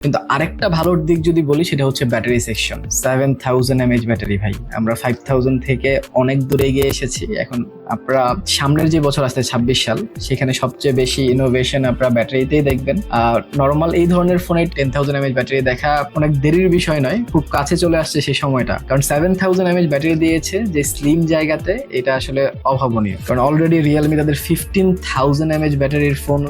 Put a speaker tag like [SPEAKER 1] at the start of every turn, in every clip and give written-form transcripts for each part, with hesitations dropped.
[SPEAKER 1] কিন্তু আরেকটা ভালোর দিক যদি বলি সেটা হচ্ছে ব্যাটারি সেকশন। 7000 mAh ব্যাটারি ভাই, আমরা 5000 থেকে অনেক দূরে এগিয়ে এসেছি। এখন আপনারা সামনের যে বছর আসছে 26 সাল, সেখানে সবচেয়ে বেশি ইনোভেশন আপনারা ব্যাটারিতেই দেখবেন। নর্মাল এই ধরনের ফোনে 10000 mAh ব্যাটারি দেখা অনেক দেরির বিষয় নয়, খুব কাছে চলে আসছে সেই সময়টা। কারণ 7000 mAh ব্যাটারি দিয়েছে যে স্লিম জায়গাতে, এটা আসলে অভাবনীয়। কারণ অলরেডি রিয়েলমি তাদের 15000 mAh ব্যাটারির ফোন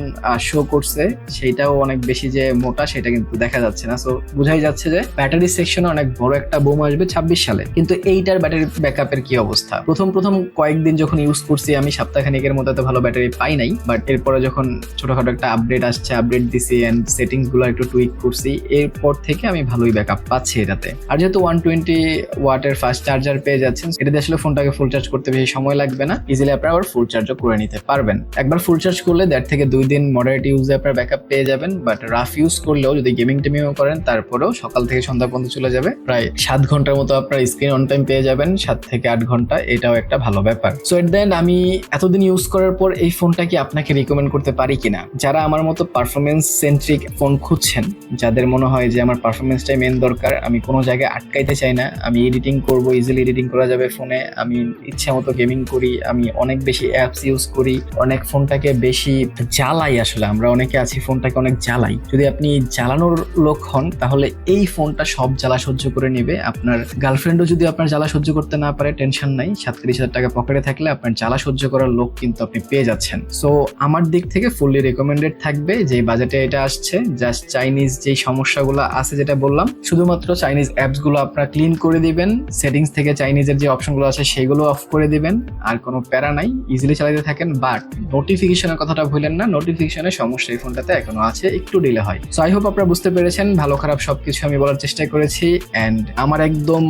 [SPEAKER 1] শো করছে, সেইটাও অনেক বেশি যে মোটা সেটা কিন্তু দেখা যাচ্ছে না। সো বোঝাই যাচ্ছে যে ব্যাটারি সেকশনে অনেক বড় একটা বুম আসবে 26 সালে। কিন্তু এইটার ব্যাটারি ব্যাকআপের কি অবস্থা? প্রথম কয়েকদিন যখন ইউজ করছি আমি, সপ্তাহখানেকের মতো এত ভালো ব্যাটারি পাই নাই, বাট এরপরে যখন ছোটখাটো একটা আপডেট আসছে, আপডেট দিছি এন্ড সেটিংস গুলো একটু টুইক করছি, এরপর থেকে আমি ভালোই ব্যাকআপ পাচ্ছি এটাতে। আর যেহেতু 120 ওয়াটের ফাস্ট চার্জার পেয়ে যাচ্ছেন, এটাতে আসলে ফোনটাকে ফুল চার্জ করতে বেশি সময় লাগবে না, ইজিলি আপনারা আবার ফুল চার্জও করে নিতে পারবেন। একবার ফুল চার্জ করলে 1.5 থেকে 2 দিন মডারেট ইউজে আপনার ব্যাকআপ পেয়ে যাবেন। বাট রাফ ইউজ করলেও, যদি গেমিং টেমিংও করেন, তারপরেও সকাল থেকে সন্ধ্যা পর্যন্ত চলে যাবে। প্রায় 7 ঘন্টার মতো আপনার স্ক্রিন অন টাইম পেয়ে যাবেন, 7 থেকে 8 ঘন্টা, এটাও একটা ভালো ব্যাপার। সো এট দেন আমি এতদিন ইউজ করার পর এই ফোনটা কি আপনাকে রিকমেন্ড করতে পারি কিনা? যারা আমার মতো পারফরমেন্স সেন্ট্রিক ফোন খুঁজছেন, যাদের মনে হয় যে আমার পারফরমেন্সটাই মেন দরকার, আমি কোনো জায়গায় আটকাইতে চাই না, আমি এডিটিং করব, ইজিলি এডিটিং করা যাবে ফোনে, আমি ইচ্ছা মতো গেমিং করি, আমি অনেক বেশি অ্যাপস ইউজ করি, অনেক ফোনটাকে বেশি জ্বালাই। আসলে আমরা অনেকে আছি ফোনটাকে অনেক জ্বালাই। যদি আপনি জ্বালানোর লোক হন, তাহলে এই ফোনটা সব জ্বালা সহ্য করে নেবে। আপনার গার্লফ্রেন্ডও যদি আপনার জ্বালা সহ্য করতে না পারে, টেনশন নাই, 37,000 টাকা পকেটে থাকলে আপনার জ্বালা সহ্য করার লোক কিন্তু আপনি পেয়ে যাচ্ছেন। সো আমার দিক থেকে ফুললি রেকমেন্ডেড থাকবে যে বাজেটে এটা আসছে। জাস্ট চাইনিজ যেই সমস্যাগুলো আছে, যেটা বললাম, শুধুমাত্র চাইনিজ অ্যাপস গুলো আপনারা ক্লিন করে দিবেন, সেটিংস থেকে চাইনিজের যে অপশনগুলো আছে সেগুলো অফ করে দিবেন, আর কোনো প্যারা নাই, ইজিলি চালাতে থাকেন। বাট নোটিফিকেশনের কথাটা ভুলেন না, নোটিফিকেশনের সমস্যা এই ফোনটাতে এখনো আছে, একটু ডিলে হয়। সো আই হোপ আপনারা বুঝতে পেরেছেন, ভালো খারাপ সবকিছু আমি বলার চেষ্টা করেছি, এন্ড আমার একদম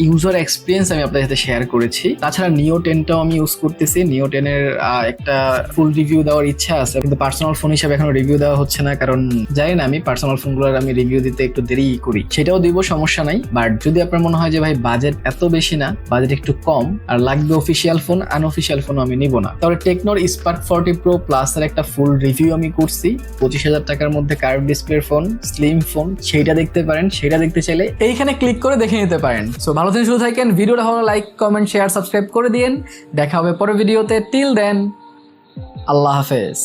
[SPEAKER 1] ইউজার এক্সপিরিয়েন্স আমি আপনাদের সাথে শেয়ার করেছি। তাছাড়া নিও 10টাও আমি ইউজ করতেছি। নিও 10 এর একটা ফুল রিভিউ দেওয়ার ইচ্ছা আছে, কিন্তু পার্সোনাল ফোন হিসেবে এখনো রিভিউ দেওয়া হচ্ছে না, কারণ জানি না, আমি পার্সোনাল ফোনগুলোর আমি রিভিউ দিতে একটু দেরি করি। সেটাও দিব, সমস্যা নাই। বাট যদি আপনার মনে হয় যে ভাই বাজেট এত বেশি না, বাজেট একটু কম, আর লাগবে অফিসিয়াল ফোন, আনঅফিসিয়াল ফোন আমি নিব না, তাহলে টেকনোর স্পার্ক 40 প্রো প্লাস এর একটা ফুল রিভিউ আমি করছি। 25,000 টাকার মধ্যে কার্ভ ডিসপ্লের ফোন, স্লিম ফোন, সেইটা দেখতে পারেন। সেটা দেখতে চাইলে এইখানে ক্লিক করে দেখে নিতে পারেন। সো ভালো থেকে শুরু থাকেন, ভিডিওটা ভালো লাইক, কমেন্ট, শেয়ার, সাবস্ক্রাইব করে দিন। দেখা হবে পরের ভিডিওতে। টিল দেন, আল্লাহ হাফেজ।